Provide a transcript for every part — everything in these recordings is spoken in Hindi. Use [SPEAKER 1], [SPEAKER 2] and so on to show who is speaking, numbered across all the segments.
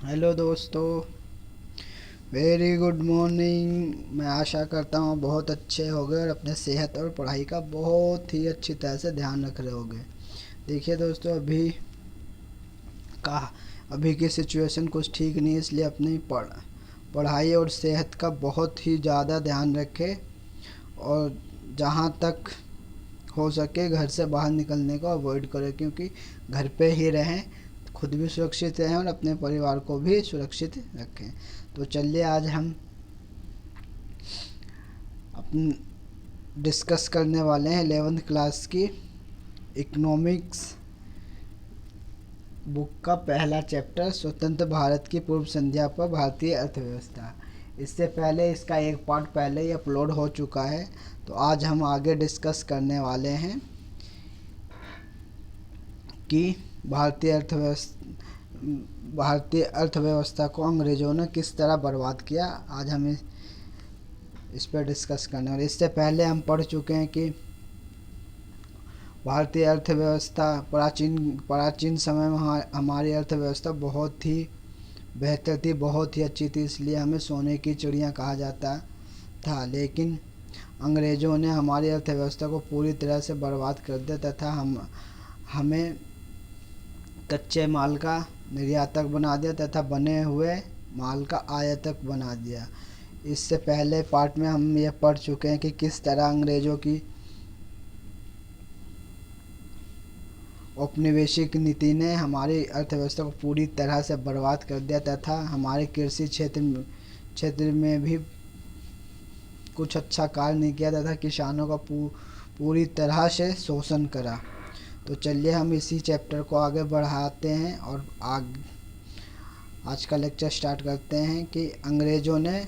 [SPEAKER 1] हेलो दोस्तों। Very good morning. मैं आशा करता हूँ बहुत अच्छे होगे और अपने सेहत और पढ़ाई का बहुत ही अच्छी तरह से ध्यान रख रहे होगे। देखिए दोस्तों, का अभी की सिचुएशन कुछ ठीक नहीं है, इसलिए अपनी पढ़ाई और सेहत का बहुत ही ज़्यादा ध्यान रखें। और जहाँ तक हो सके घर से बाहर निकलने को अवॉइड करें, क्योंकि घर पे ही रहें, खुद भी सुरक्षित रहें और अपने परिवार को भी सुरक्षित रखें। तो चलिए आज हम अपन डिस्कस करने वाले हैं 11th क्लास की इकोनॉमिक्स बुक का पहला चैप्टर, स्वतंत्र भारत की पूर्व संध्या पर भारतीय अर्थव्यवस्था। इससे पहले इसका एक पार्ट पहले ही अपलोड हो चुका है। तो आज हम आगे डिस्कस करने वाले हैं कि भारतीय अर्थव्यवस्था को अंग्रेज़ों ने किस तरह बर्बाद किया। आज हम इस पर डिस्कस करने वाले। इससे पहले हम पढ़ चुके हैं कि भारतीय अर्थव्यवस्था प्राचीन प्राचीन समय में हमारी अर्थव्यवस्था बहुत ही बेहतर थी, बहुत ही अच्छी थी, इसलिए हमें सोने की चिड़िया कहा जाता था। लेकिन अंग्रेज़ों ने हमारी अर्थव्यवस्था को पूरी तरह से बर्बाद कर दिया तथा हमें कच्चे माल का निर्यातक बना दिया तथा बने हुए माल का आयातक बना दिया। इससे पहले पार्ट में हम ये पढ़ चुके हैं कि किस तरह अंग्रेज़ों की औपनिवेशिक नीति ने हमारी अर्थव्यवस्था को पूरी तरह से बर्बाद कर दिया तथा हमारे कृषि क्षेत्र में भी कुछ अच्छा कार्य नहीं किया तथा किसानों का पूरी तरह से शोषण करा। तो चलिए हम इसी चैप्टर को आगे बढ़ाते हैं और आज का लेक्चर स्टार्ट करते हैं कि अंग्रेज़ों ने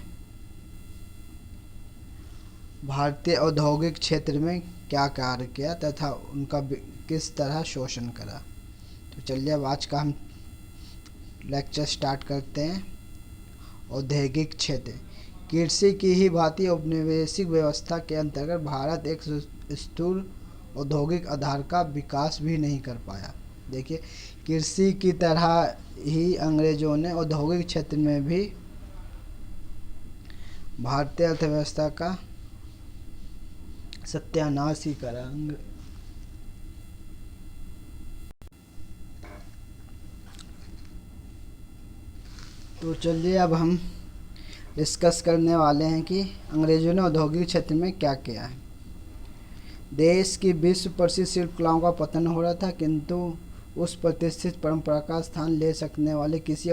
[SPEAKER 1] भारतीय औद्योगिक क्षेत्र में क्या कार्य किया तथा उनका किस तरह शोषण करा। तो चलिए अब आज का हम लेक्चर स्टार्ट करते हैं। औद्योगिक क्षेत्र कृषि की ही भांति औपनिवेशिक व्यवस्था के अंतर्गत भारत एक स्थूल औद्योगिक आधार का विकास भी नहीं कर पाया। देखिए, कृषि की तरह ही अंग्रेज़ों ने औद्योगिक क्षेत्र में भी भारतीय अर्थव्यवस्था का सत्यानाश ही करा। तो चलिए अब हम डिस्कस करने वाले हैं कि अंग्रेज़ों ने औद्योगिक क्षेत्र में क्या किया है। देश की विश्व प्रसिद्ध शिल्प कलाओं का पतन हो रहा था, किंतु उस प्रतिष्ठित परंपरा का स्थान ले सकने वाले किसी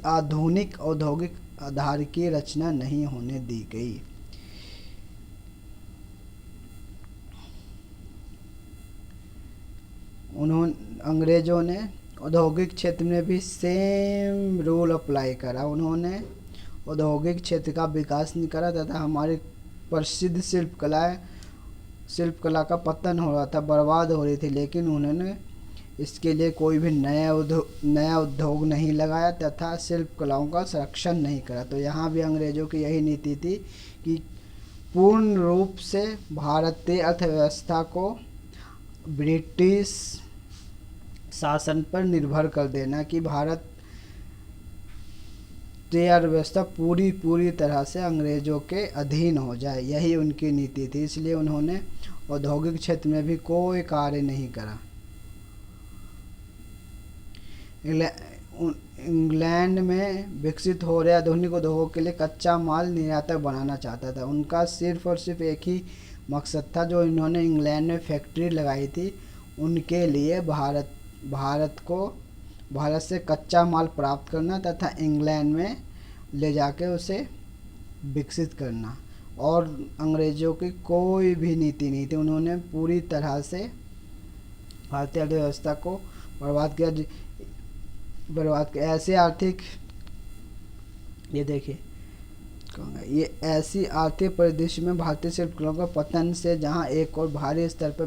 [SPEAKER 1] आधुनिक औद्योगिक आधार की रचना नहीं होने दी गई। अंग्रेज़ों ने औद्योगिक क्षेत्र में भी सेम रूल अप्लाई करा। उन्होंने औद्योगिक क्षेत्र का विकास नहीं करा तथा हमारी प्रसिद्ध शिल्प कला का पतन हो रहा था, बर्बाद हो रही थी। लेकिन उन्होंने इसके लिए कोई भी नया उद्योग नहीं लगाया तथा शिल्प कलाओं का संरक्षण नहीं करा। तो यहाँ भी अंग्रेज़ों की यही नीति थी कि पूर्ण रूप से भारतीय अर्थव्यवस्था को ब्रिटिश शासन पर निर्भर कर देना, कि भारतीय अर्थव्यवस्था पूरी तरह से अंग्रेज़ों के अधीन हो जाए। यही उनकी नीति थी, इसलिए उन्होंने औद्योगिक क्षेत्र में भी कोई कार्य नहीं करा। इंग्लैंड में विकसित हो रहे आधुनिक उद्योगों के लिए कच्चा माल निर्यातक बनाना चाहता था। उनका सिर्फ और सिर्फ एक ही मकसद था, जो इन्होंने इंग्लैंड में फैक्ट्री लगाई थी उनके लिए भारत से कच्चा माल प्राप्त करना तथा इंग्लैंड में ले जाके उसे विकसित करना। और अंग्रेज़ों की कोई भी नीति नहीं थी। उन्होंने पूरी तरह से भारतीय अर्थव्यवस्था को बर्बाद किया। ऐसे आर्थिक ये देखिए ये ऐसी आर्थिक परिदृश्य में भारतीय शिल्प कलाओं का पतन से जहां एक और भारी स्तर पर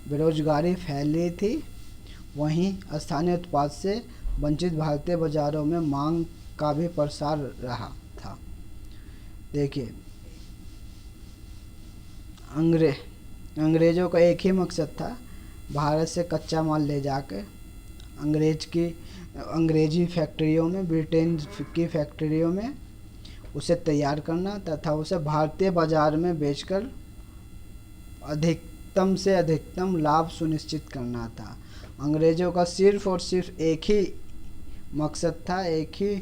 [SPEAKER 1] बेरोजगारी फैली थी, वहीं स्थानीय उत्पाद से वंचित भारतीय बाजारों में मांग का भी प्रसार रहा था। देखिए, अंग्रेज़ों का एक ही मकसद था, भारत से कच्चा माल ले जाकर अंग्रेजी फैक्ट्रियों में, ब्रिटेन की फैक्ट्रियों में उसे तैयार करना तथा उसे भारतीय बाजार में बेचकर अधिकतम से अधिकतम लाभ सुनिश्चित करना था। अंग्रेज़ों का सिर्फ और सिर्फ एक ही मकसद था, एक ही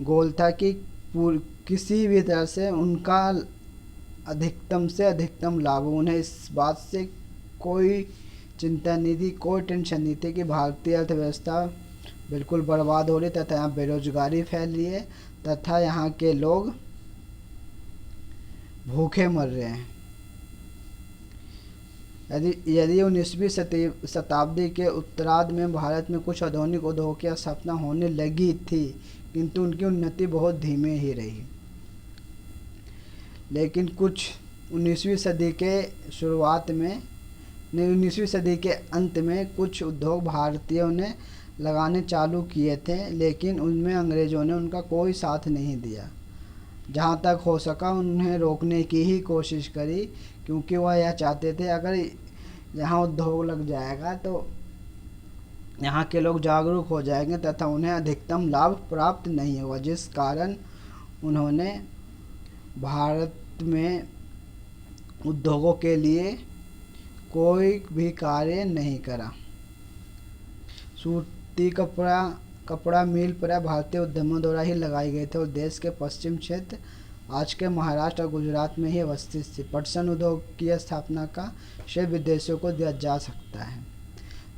[SPEAKER 1] गोल था कि किसी भी तरह से उनका अधिकतम से अधिकतम लाभ। उन्हें इस बात से कोई चिंता नहीं थी, कोई टेंशन नहीं थी कि भारतीय अर्थव्यवस्था बिल्कुल बर्बाद हो रही तथा यहाँ बेरोजगारी फैल रही है तथा यहाँ के लोग भूखे मर रहे हैं। यदि यदि 19वीं शताब्दी के उत्तरार्ध में भारत में कुछ आधुनिक उद्योग की स्थापना होने लगी थी, किंतु उनकी उन्नति बहुत धीमी ही रही। लेकिन कुछ 19वीं सदी के शुरुआत में 19वीं सदी के अंत में कुछ उद्योग भारतीयों ने लगाने चालू किए थे, लेकिन उनमें अंग्रेज़ों ने उनका कोई साथ नहीं दिया। जहाँ तक हो सका उन्हें रोकने की ही कोशिश करी, क्योंकि वह यह चाहते थे अगर यहाँ उद्योग लग जाएगा तो यहाँ के लोग जागरूक हो जाएंगे तथा उन्हें अधिकतम लाभ प्राप्त नहीं होगा, जिस कारण उन्होंने भारत में उद्योगों के लिए कोई भी कार्य नहीं करा। सूती कपड़ा मिल प्राय भारतीय उद्यमों द्वारा ही लगाए गए थे और देश के पश्चिम क्षेत्र आज के महाराष्ट्र और गुजरात में ही अवस्थित थी। पटसन उद्योग की स्थापना का श्रेय विदेशियों को दिया जा सकता है,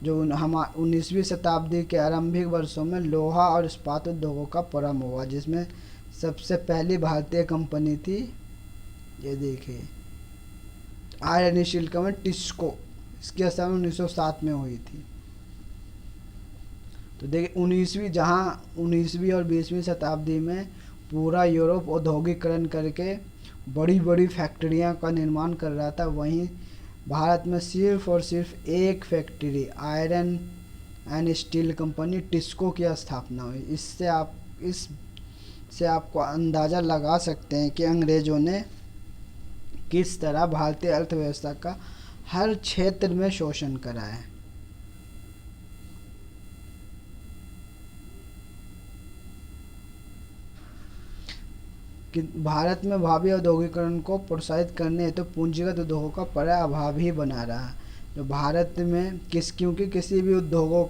[SPEAKER 1] जो 19वीं शताब्दी के आरंभिक वर्षों में लोहा और इस्पात उद्योगों का प्रारंभ हुआ, जिसमें सबसे पहली भारतीय कंपनी थी, ये देखिए, आयरन स्टील कंपनी टिस्को। इसकी स्थापना 1907 में हुई थी। तो देखिए 19वीं और 20वीं शताब्दी में पूरा यूरोप औद्योगिकरण करके बड़ी बड़ी फैक्ट्रियां का निर्माण कर रहा था, वहीं भारत में सिर्फ और सिर्फ एक factory iron and steel company TISCO की स्थापना हुई। इससे आपको अंदाज़ा लगा सकते हैं कि अंग्रेज़ों ने किस तरह भारतीय अर्थव्यवस्था का हर क्षेत्र में शोषण करा है। कि भारत में भावी औद्योगिकरण को प्रोत्साहित करने हेतु पूंजीगत उद्योगों का बड़ा अभाव ही बना रहा। जो भारत में क्योंकि किसी भी उद्योगों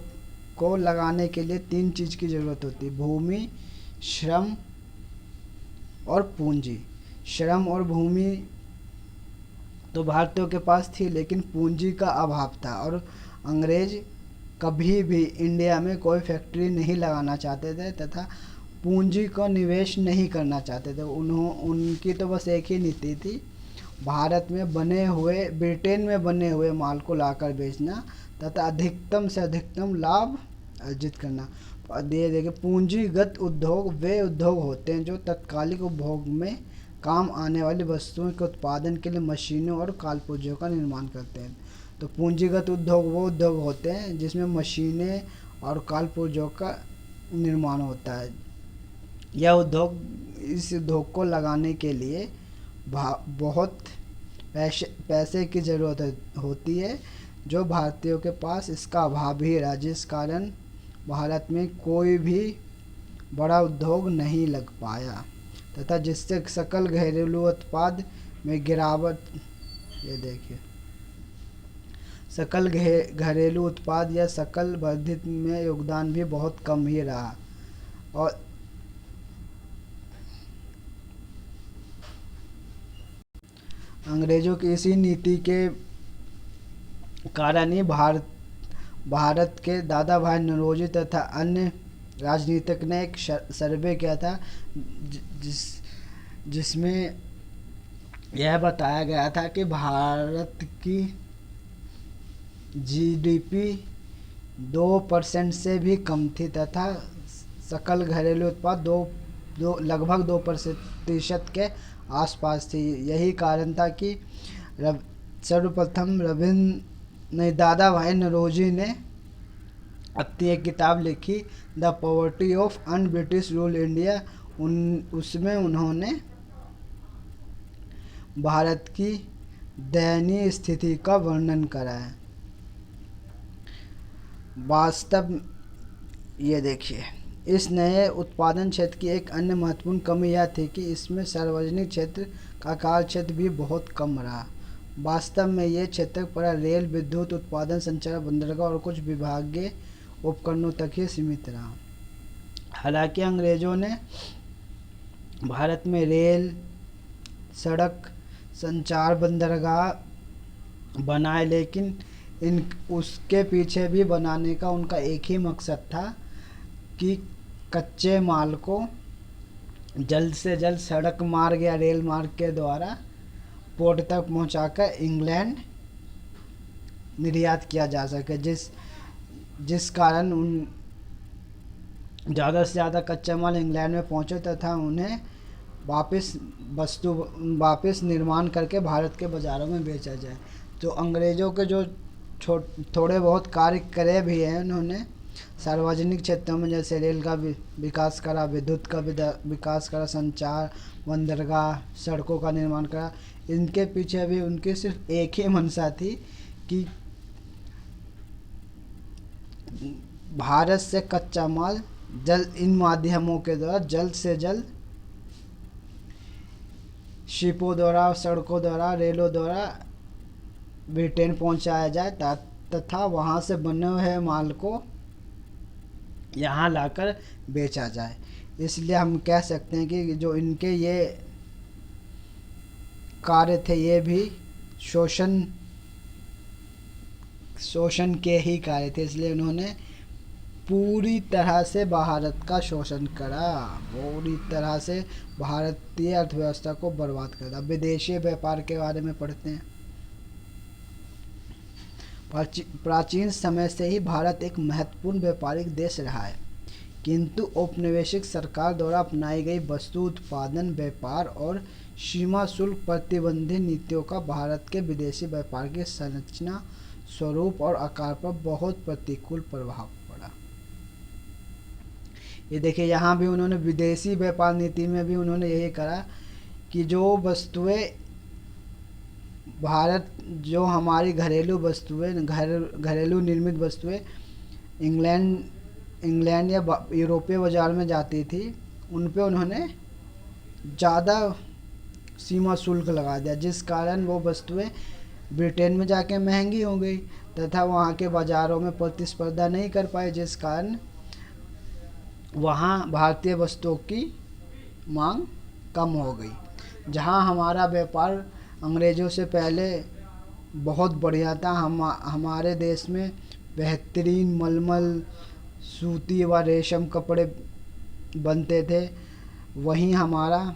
[SPEAKER 1] को लगाने के लिए 3 चीज़ की ज़रूरत होती है: भूमि, श्रम और पूंजी। श्रम और भूमि तो भारतीयों के पास थी, लेकिन पूंजी का अभाव था और अंग्रेज कभी भी इंडिया में कोई फैक्ट्री नहीं लगाना चाहते थे तथा पूंजी का निवेश नहीं करना चाहते थे। उनकी तो बस एक ही नीति थी, ब्रिटेन में बने हुए माल को लाकर बेचना तथा अधिकतम से अधिकतम लाभ अर्जित करना। देखिए, पूंजीगत उद्योग वे उद्योग होते हैं जो तत्कालिक उपभोग में काम आने वाली वस्तुओं के उत्पादन के लिए मशीनों और कालपुर्जों का निर्माण करते हैं। तो पूंजीगत उद्योग वो उद्योग होते हैं जिसमें मशीनें और कालपुर्जों का निर्माण होता है। इस उद्योग को लगाने के लिए बहुत पैसे की ज़रूरत होती है, जो भारतीयों के पास इसका अभाव ही रहा, जिस कारण भारत में कोई भी बड़ा उद्योग नहीं लग पाया तथा जिससे सकल घरेलू उत्पाद में गिरावट, ये देखिए, सकल घरेलू उत्पाद या सकल वर्धित में योगदान भी बहुत कम ही रहा। और अंग्रेज़ों की इसी नीति के कारण ही भारत के दादा भाई नौरोजी तथा अन्य राजनीतिक ने एक सर्वे किया था, जिसमें यह बताया गया था कि भारत की जीडीपी 2% से भी कम थी तथा सकल घरेलू उत्पाद लगभग 2% के आसपास थी। यही कारण था कि सर्वप्रथम दादा भाई नौरोजी ने अपनी एक किताब लिखी, the poverty of un British rule India. उसमें उन्होंने भारत की दयनीय स्थिति का वर्णन करा है। ये देखिए, इस नए उत्पादन क्षेत्र की एक अन्य महत्वपूर्ण कमी यह थी कि इसमें सार्वजनिक क्षेत्र का कार्यक्षेत्र भी बहुत कम रहा। वास्तव में ये क्षेत्र पर रेल, विद्युत उत्पादन, संचार, बंदरगाह और कुछ विभागीय उपकरणों तक ही सीमित रहा। हालांकि अंग्रेजों ने भारत में रेल, सड़क, संचार, बंदरगाह बनाए, लेकिन इन उसके पीछे भी बनाने का उनका एक ही मकसद था कि कच्चे माल को जल्द से जल्द सड़क मार्ग या रेल मार्ग के द्वारा पोर्ट तक पहुंचाकर इंग्लैंड निर्यात किया जा सके, जिस कारण उन ज़्यादा से ज़्यादा कच्चा माल इंग्लैंड में पहुंचे तथा उन्हें वापस निर्माण करके भारत के बाज़ारों में बेचा जाए। तो अंग्रेज़ों के जो थोड़े बहुत कार्य करे भी हैं, उन्होंने सार्वजनिक क्षेत्रों में जैसे रेल का विकास करा, विद्युत का विकास करा, संचार, बंदरगाह, सड़कों का निर्माण करा। इनके पीछे भी उनकी सिर्फ एक ही मंशा थी कि भारत से कच्चा माल जल्द इन माध्यमों के द्वारा जल्द से जल्द शिपों द्वारा, सड़कों द्वारा, रेलों द्वारा ब्रिटेन पहुंचाया जाए तथा वहां से बने हुए माल को यहाँ लाकर बेचा जाए। इसलिए हम कह सकते हैं कि जो इनके ये कार्य थे, ये भी शोषण के ही कार्य थे। इसलिए उन्होंने पूरी तरह से भारत का शोषण करा, पूरी तरह से भारतीय अर्थव्यवस्था को बर्बाद कर दिया। विदेशी व्यापार के बारे में पढ़ते हैं। प्राचीन समय से ही भारत एक महत्वपूर्ण व्यापारिक देश रहा है, किंतु औपनिवेशिक सरकार द्वारा अपनाई गई वस्तु उत्पादन, व्यापार और सीमा शुल्क प्रतिबंधी नीतियों का भारत के विदेशी व्यापार की संरचना, स्वरूप और आकार पर बहुत प्रतिकूल प्रभाव पड़ा। ये देखिए, यहाँ भी उन्होंने विदेशी व्यापार नीति में भी उन्होंने यही करा कि जो वस्तुएं जो हमारी घरेलू वस्तुएं, घरेलू निर्मित वस्तुएं इंग्लैंड या यूरोपीय बाजार में जाती थी, उन पे उन्होंने ज़्यादा सीमा शुल्क लगा दिया, जिस कारण वो वस्तुएं ब्रिटेन में जाके महंगी हो गई तथा वहाँ के बाज़ारों में प्रतिस्पर्धा नहीं कर पाए, जिस कारण वहाँ भारतीय वस्तुओं की मांग कम हो गई। जहाँ हमारा व्यापार अंग्रेज़ों से पहले बहुत बढ़िया था, हमारे देश में बेहतरीन मलमल, सूती व रेशम कपड़े बनते थे, वहीं हमारा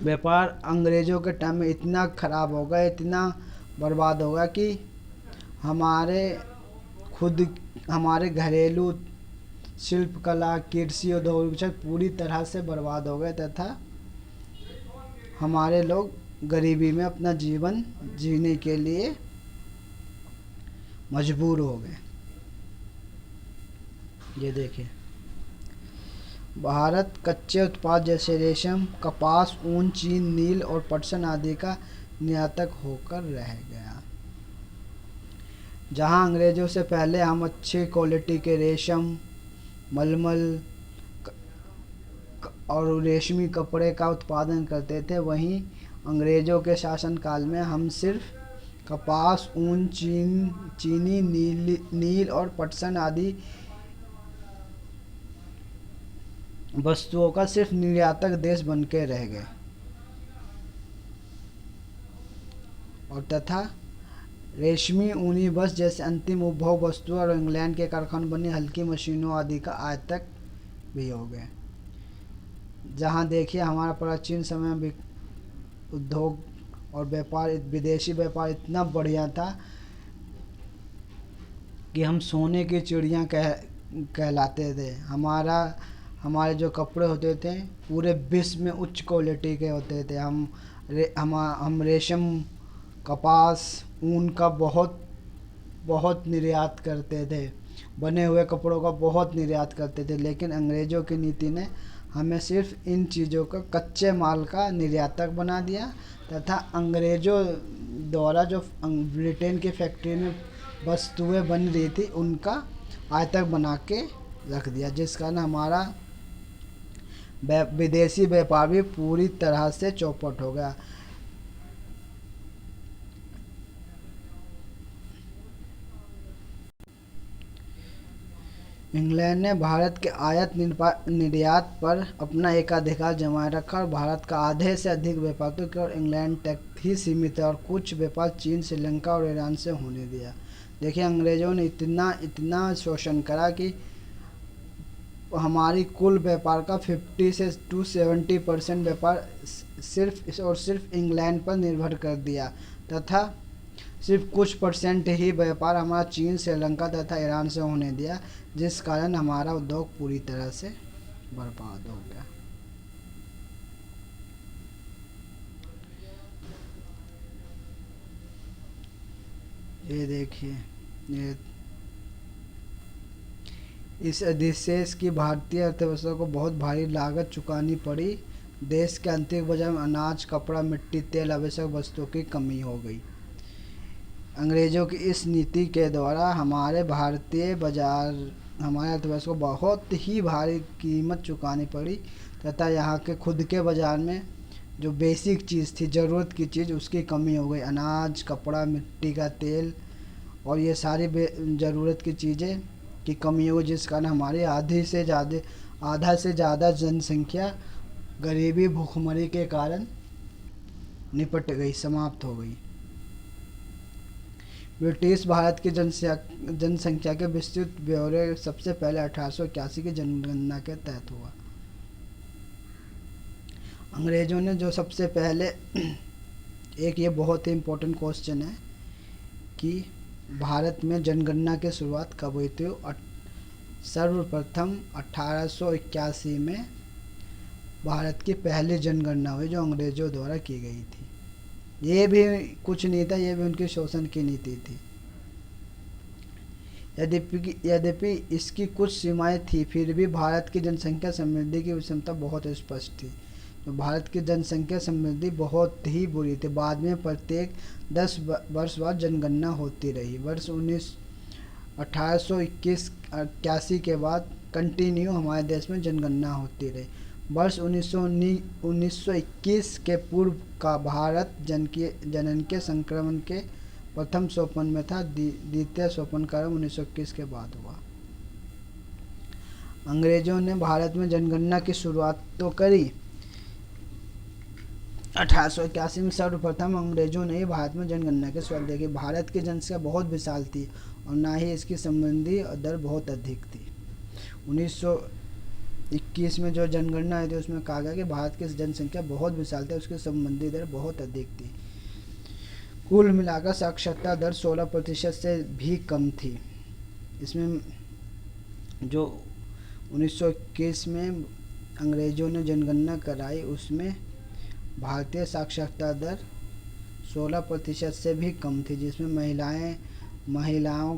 [SPEAKER 1] व्यापार अंग्रेज़ों के टाइम में इतना ख़राब हो गया, इतना बर्बाद हो गया कि हमारे घरेलू शिल्पकला, कृषि उद्योग पूरी तरह से बर्बाद हो गए तथा हमारे लोग गरीबी में अपना जीवन जीने के लिए मजबूर हो गए। ये देखिए, भारत कच्चे उत्पाद जैसे रेशम, कपास, ऊन, चीन, नील और पटसन आदि का निर्यातक होकर रह गया। जहां अंग्रेजों से पहले हम अच्छी क्वालिटी के रेशम, मलमल और रेशमी कपड़े का उत्पादन करते थे, वहीं अंग्रेज़ों के शासनकाल में हम सिर्फ कपास, ऊन, चीनी, नील और पटसन आदि वस्तुओं का सिर्फ निर्यातक देश बन के रह गए और तथा रेशमी, ऊनी वस्त्र जैसे अंतिम उपभोग वस्तुओं और इंग्लैंड के कारखानों बनी हल्की मशीनों आदि का आयातक भी हो गए। जहाँ देखिए, हमारा प्राचीन समय में उद्योग और व्यापार, विदेशी व्यापार इतना बढ़िया था कि हम सोने की चिड़िया कहलाते थे। हमारे जो कपड़े होते थे पूरे विश्व में उच्च क्वालिटी के होते थे। हम रेशम, कपास, ऊन का बहुत निर्यात करते थे, बने हुए कपड़ों का बहुत निर्यात करते थे। लेकिन अंग्रेज़ों की नीति ने हमें सिर्फ इन चीज़ों का, कच्चे माल का निर्यातक बना दिया तथा अंग्रेज़ों द्वारा जो ब्रिटेन की फैक्ट्री में वस्तुएं बन रही थी, उनका आयातक बना के रख दिया, जिस कारण हमारा विदेशी व्यापार भी पूरी तरह से चौपट हो गया। इंग्लैंड ने भारत के आयात निर्यात पर अपना एकाधिकार जमाए रखा और भारत का आधे से अधिक व्यापार तो केवल इंग्लैंड तक ही सीमित है और कुछ व्यापार चीन, श्रीलंका और ईरान से होने दिया। देखिए, अंग्रेज़ों ने इतना इतना शोषण करा कि हमारी कुल व्यापार का 50 से 70% व्यापार सिर्फ और सिर्फ इंग्लैंड पर निर्भर कर दिया तथा सिर्फ कुछ परसेंट ही व्यापार हमारा चीन, श्रीलंका तथा ईरान से होने दिया, जिस कारण हमारा उद्योग पूरी तरह से बर्बाद हो गया। ये देखिए, ये इस अधिशेष की भारतीय अर्थव्यवस्था को बहुत भारी लागत चुकानी पड़ी। देश के आंतरिक बाजार में अनाज, कपड़ा, मिट्टी, तेल, आवश्यक वस्तुओं की कमी हो गई। अंग्रेज़ों की इस नीति के द्वारा हमारे भारतीय बाजार, हमारे अर्थव्यवस्था को बहुत ही भारी कीमत चुकानी पड़ी तथा यहाँ के खुद के बाज़ार में जो बेसिक चीज़ थी, ज़रूरत की चीज़, उसकी कमी हो गई। अनाज, कपड़ा, मिट्टी का तेल और ये सारी ज़रूरत की चीज़ें की कमी हो गई, जिस कारण हमारी आधा से ज़्यादा जनसंख्या गरीबी, भूखमरी के कारण निपट गई, समाप्त हो गई। ब्रिटिश भारत की जनसंख्या के विस्तृत ब्यौरे सबसे पहले 1881 की जनगणना के तहत हुआ। अंग्रेज़ों ने जो सबसे पहले एक ये बहुत ही इम्पोर्टेंट क्वेश्चन है कि भारत में जनगणना की शुरुआत कब हुई थी। सर्वप्रथम 1881 में भारत की पहली जनगणना हुई, जो अंग्रेज़ों द्वारा की गई थी। ये भी कुछ नहीं था, ये भी उनकी शोषण की नीति थी। यद्यपि इसकी कुछ सीमाएं थी, फिर भी भारत की जनसंख्या समृद्धि की विषमता बहुत स्पष्ट थी। तो भारत की जनसंख्या समृद्धि बहुत ही बुरी थी। बाद में प्रत्येक 10 वर्ष बाद जनगणना होती रही। वर्ष 1881 के बाद कंटिन्यू हमारे देश में जनगणना होती रही। वर्ष 1921 के पूर्व का भारत जनन के संक्रमण के प्रथम सोपान में था। द्वितीय सोपान का 1921 के बाद हुआ। अंग्रेज़ों ने भारत में जनगणना की शुरुआत तो करी 1881 में। सर्वप्रथम अंग्रेज़ों ने ही भारत में जनगणना की शुरुआत देखी। भारत की जनसंख्या बहुत विशाल थी और ना ही इसकी संबंधी दर बहुत अधिक थी। 1921 में जो जनगणना आई थी उसमें कहा गया कि भारत की जनसंख्या बहुत विशाल थी, उसकी संबंधी दर बहुत अधिक थी। कुल मिलाकर साक्षरता दर 16% से भी कम थी। इसमें जो 1921 में अंग्रेज़ों ने जनगणना कराई उसमें भारतीय साक्षरता दर 16% से भी कम थी, जिसमें महिलाओं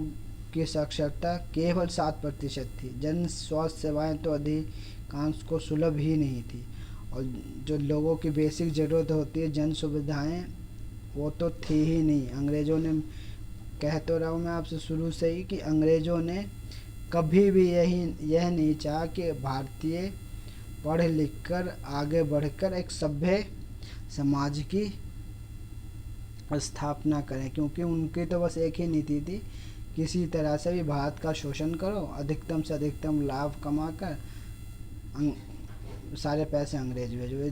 [SPEAKER 1] की साक्षरता केवल 7% थी। जन स्वास्थ्य सेवाएं तो अधिकांश को सुलभ ही नहीं थी और जो लोगों की बेसिक ज़रूरत होती है, जन सुविधाएं, वो तो थी ही नहीं। अंग्रेज़ों ने, कह तो रहा हूँ मैं आपसे शुरू से ही, कि अंग्रेज़ों ने कभी भी यह नहीं चाहा कि भारतीय पढ़ लिख कर आगे बढ़कर एक सभ्य समाज की स्थापना करें, क्योंकि उनकी तो बस एक ही नीति थी, किसी तरह से भी भारत का शोषण करो, अधिकतम से अधिकतम लाभ कमाकर सारे पैसे अंग्रेज भेजो।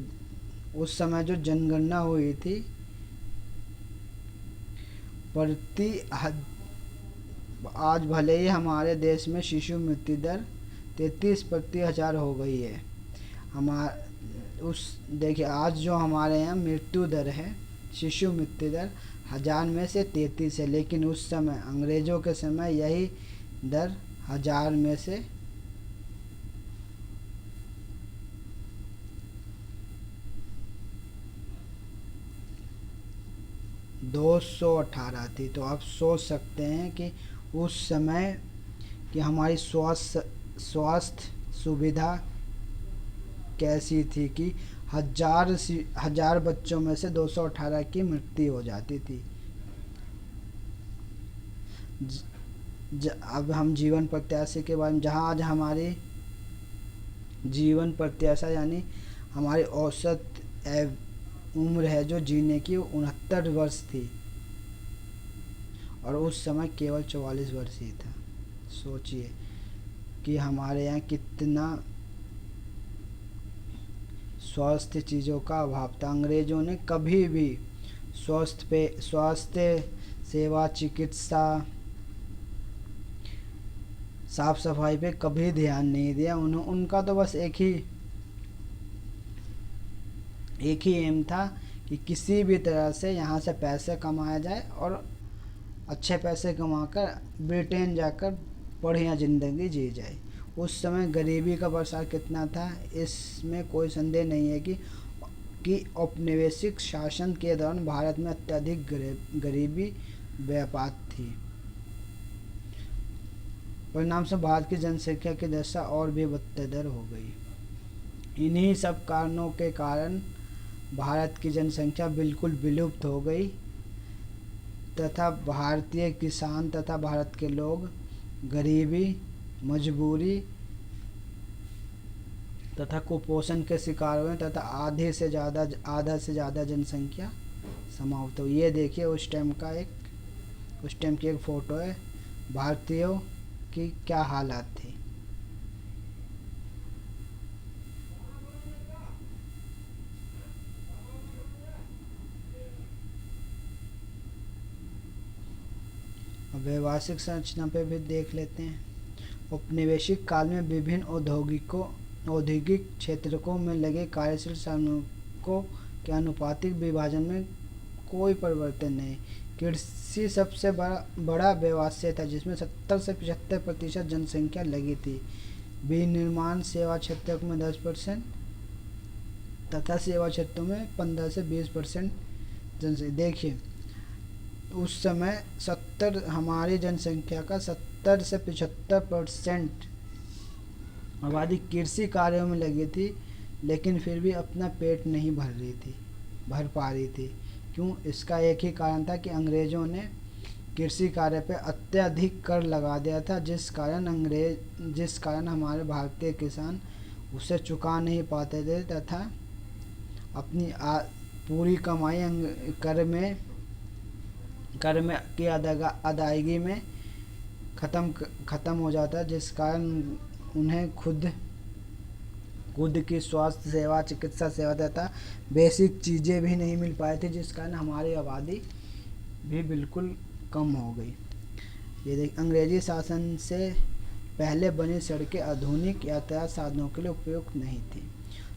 [SPEAKER 1] उस समय जो जनगणना हुई थी, आज भले ही हमारे देश में शिशु मृत्यु दर 33 प्रति हजार हो गई है। देखिए, आज जो हमारे यहाँ मृत्यु दर है, शिशु मृत्यु दर 1000 में से 33 है, लेकिन उस समय अंग्रेज़ों के समय यही दर 1000 में से 218 थी। तो आप सोच सकते हैं कि उस समय कि हमारी स्वास्थ्य सुविधा कैसी थी कि 1000 बच्चों में से 218 की मृत्यु हो जाती थी। अब हम जीवन प्रत्याशा के बारे में, जहाँ आज हमारी जीवन प्रत्याशा यानी हमारी औसत उम्र है जो जीने की, वो 69 वर्ष थी और उस समय केवल 44 वर्ष ही था। सोचिए कि हमारे यहाँ कितना स्वास्थ्य चीज़ों का अभाव था। अंग्रेज़ों ने कभी भी स्वास्थ्य सेवा, चिकित्सा, साफ सफाई पे कभी ध्यान नहीं दिया। उनका तो बस एक ही एम था कि किसी भी तरह से यहाँ से पैसे कमाया जाए और अच्छे पैसे कमाकर ब्रिटेन जाकर बढ़िया ज़िंदगी जी जाए। उस समय गरीबी का प्रसार कितना था, इसमें कोई संदेह नहीं है कि औपनिवेशिक शासन के दौरान भारत में अत्यधिक गरीबी व्यापात थी। परिणाम से भारत की जनसंख्या की दशा और भी बदतर हो गई। इन्हीं सब कारणों के कारण भारत की जनसंख्या बिल्कुल विलुप्त हो गई तथा भारतीय किसान तथा भारत के लोग गरीबी, मजबूरी तथा कुपोषण के शिकार हुए तथा आधा से ज़्यादा जनसंख्या समाप्त हुई। ये देखिए उस टाइम की एक फ़ोटो है, भारतीयों की क्या हालात थी। अब व्यवसायिक संरचना पे भी देख लेते हैं। औपनिवेशिक काल में विभिन्न औद्योगिक क्षेत्रों में लगे कार्यशील श्रमिकों के अनुपातिक विभाजन में कोई परिवर्तन नहीं। कृषि सबसे बड़ा व्यवसाय था जिसमें 70 से 75% जनसंख्या लगी थी। विनिर्माण सेवा क्षेत्रों में 10% तथा सेवा क्षेत्रों में 15 से 20% जनसंख्या। देखिए उस समय हमारी जनसंख्या का 70 से 75% आबादी कृषि कार्यों में लगी थी, लेकिन फिर भी अपना पेट नहीं भर पा रही थी। क्यों? इसका एक ही कारण था कि अंग्रेज़ों ने कृषि कार्य पे अत्यधिक कर लगा दिया था, जिस कारण हमारे भारतीय किसान उसे चुका नहीं पाते थे तथा अपनी पूरी कमाई कर में की अदायगी में ख़त्म हो जाता, जिस कारण उन्हें खुद की स्वास्थ्य सेवा, चिकित्सा सेवा तथा बेसिक चीज़ें भी नहीं मिल पाई थी, जिस कारण हमारी आबादी भी बिल्कुल कम हो गई। ये देख, अंग्रेजी शासन से पहले बनी सड़कें आधुनिक यातायात साधनों के लिए उपयुक्त नहीं थी।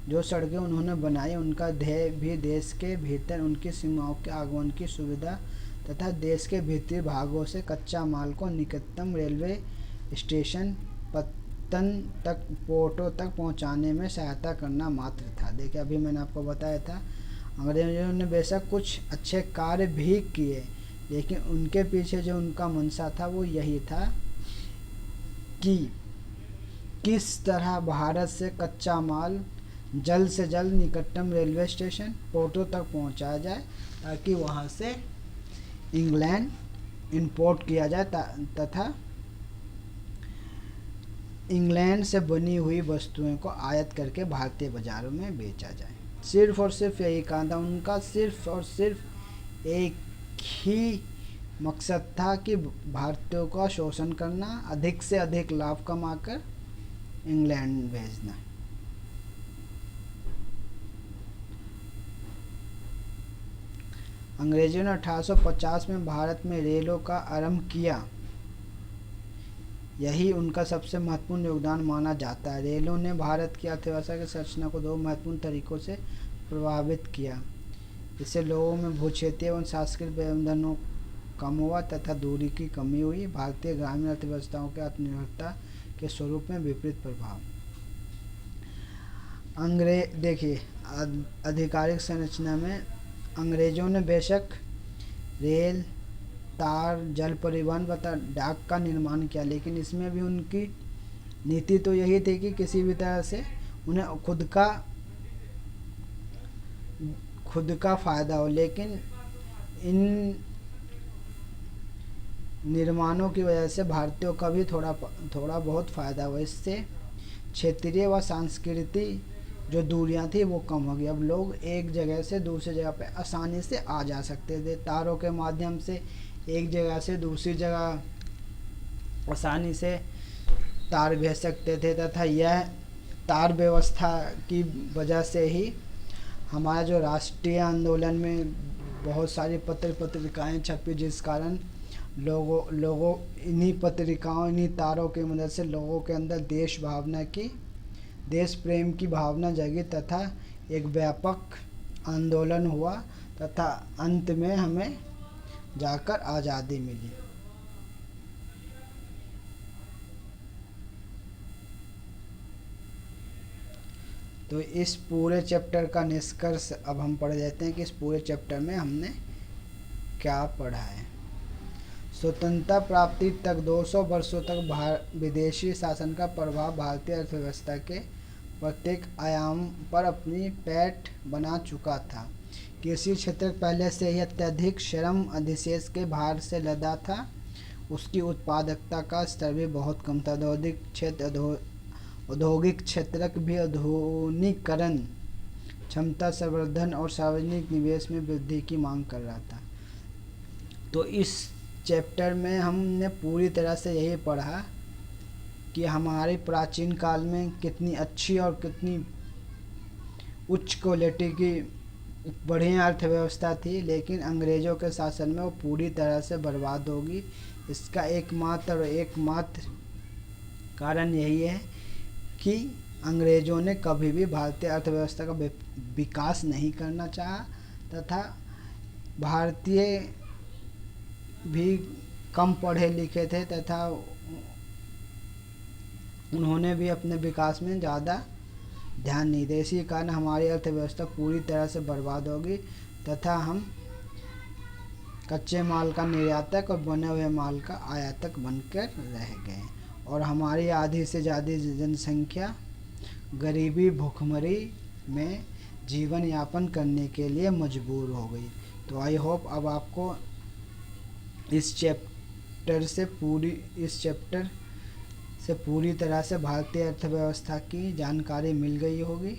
[SPEAKER 1] जो सड़कें उन्होंने बनाई उनका ध्येय भी देश के भीतर उनकी सीमाओं के आगमन की सुविधा तथा देश के भीतरी भागों से कच्चा माल को निकटतम रेलवे स्टेशन, पत्तन तक, पोर्टों तक पहुंचाने में सहायता करना मात्र था। देखिए अभी मैंने आपको बताया था, अंग्रेजों ने बेशक कुछ अच्छे कार्य भी किए, लेकिन उनके पीछे जो उनका मंशा था वो यही था कि किस तरह भारत से कच्चा माल जल्द से जल्द निकटतम रेलवे स्टेशन, पोर्टों तक पहुंचाया जाए ताकि वहां से इंग्लैंड इंपोर्ट किया जाए तथा इंग्लैंड से बनी हुई वस्तुओं को आयात करके भारतीय बाज़ारों में बेचा जाए। सिर्फ और सिर्फ यही काम था उनका। सिर्फ और सिर्फ एक ही मकसद था कि भारतीयों का शोषण करना, अधिक से अधिक लाभ कमाकर इंग्लैंड भेजना। अंग्रेजों ने 1850 में भारत में रेलों का आरंभ किया। यही उनका सबसे महत्वपूर्ण योगदान माना जाता है। रेलों ने भारत की अर्थव्यवस्था की संरचना को 2 महत्वपूर्ण तरीकों से प्रभावित किया। इससे लोगों में भूक्षेत्रीय एवं सांस्कृतिक व्यवधानों कम हुआ तथा दूरी की कमी हुई। भारतीय ग्रामीण अर्थव्यवस्थाओं के आत्मनिर्भरता के स्वरूप में विपरीत प्रभाव। देखिए आधिकारिक संरचना में अंग्रेजों ने बेशक रेल, तार, जल परिवहन तथा डाक का निर्माण किया, लेकिन इसमें भी उनकी नीति तो यही थी कि किसी भी तरह से उन्हें खुद का फ़ायदा हो। लेकिन निर्माणों की वजह से भारतीयों का भी थोड़ा थोड़ा बहुत फ़ायदा हुआ। इससे क्षेत्रीय व सांस्कृतिक जो दूरियां थी वो कम हो गई। अब लोग एक जगह से दूसरी जगह पे आसानी से आ जा सकते थे। तारों के माध्यम से एक जगह से दूसरी जगह आसानी से तार भेज सकते थे, तथा यह तार व्यवस्था की वजह से ही हमारा जो राष्ट्रीय आंदोलन में बहुत सारी पत्र पत्रिकाएं छपी, जिस कारण लोगों इन्हीं पत्रिकाओं, इन्हीं तारों की मदद से लोगों के अंदर देश प्रेम की भावना जगी तथा एक व्यापक आंदोलन हुआ तथा अंत में हमें जाकर आज़ादी मिली। तो इस पूरे चैप्टर का निष्कर्ष अब हम पढ़ लेते हैं कि इस पूरे चैप्टर में हमने क्या पढ़ा है। स्वतंत्रता प्राप्ति तक 200 वर्षों तक विदेशी शासन का प्रभाव भारतीय अर्थव्यवस्था के प्रत्येक आयाम पर अपनी पैठ बना चुका था। कृषि क्षेत्र पहले से ही अत्यधिक श्रम अधिशेष के भार से लदा था। उसकी उत्पादकता का स्तर भी बहुत कम था। औद्योगिक क्षेत्र भी आधुनिकीकरण, क्षमता संवर्धन और सार्वजनिक निवेश में वृद्धि की मांग कर रहा था। तो इस चैप्टर में हमने पूरी तरह से यही पढ़ा कि हमारे प्राचीन काल में कितनी अच्छी और कितनी उच्च क्वालिटी की बढ़िया अर्थव्यवस्था थी, लेकिन अंग्रेज़ों के शासन में वो पूरी तरह से बर्बाद होगी। इसका एकमात्र कारण यही है कि अंग्रेज़ों ने कभी भी भारतीय अर्थव्यवस्था का विकास नहीं करना चाहा तथा भारतीय भी कम पढ़े लिखे थे तथा उन्होंने भी अपने विकास में ज़्यादा ध्यान नहीं दिया। इसी कारण हमारी अर्थव्यवस्था पूरी तरह से बर्बाद होगी तथा हम कच्चे माल का निर्यातक और बने हुए माल का आयातक बनकर रह गए और हमारी आधी से ज़्यादा जनसंख्या गरीबी भूखमरी में जीवन यापन करने के लिए मजबूर हो गई। तो आई होप अब आपको इस चैप्टर से पूरी तरह से भारतीय अर्थव्यवस्था की जानकारी मिल गई होगी।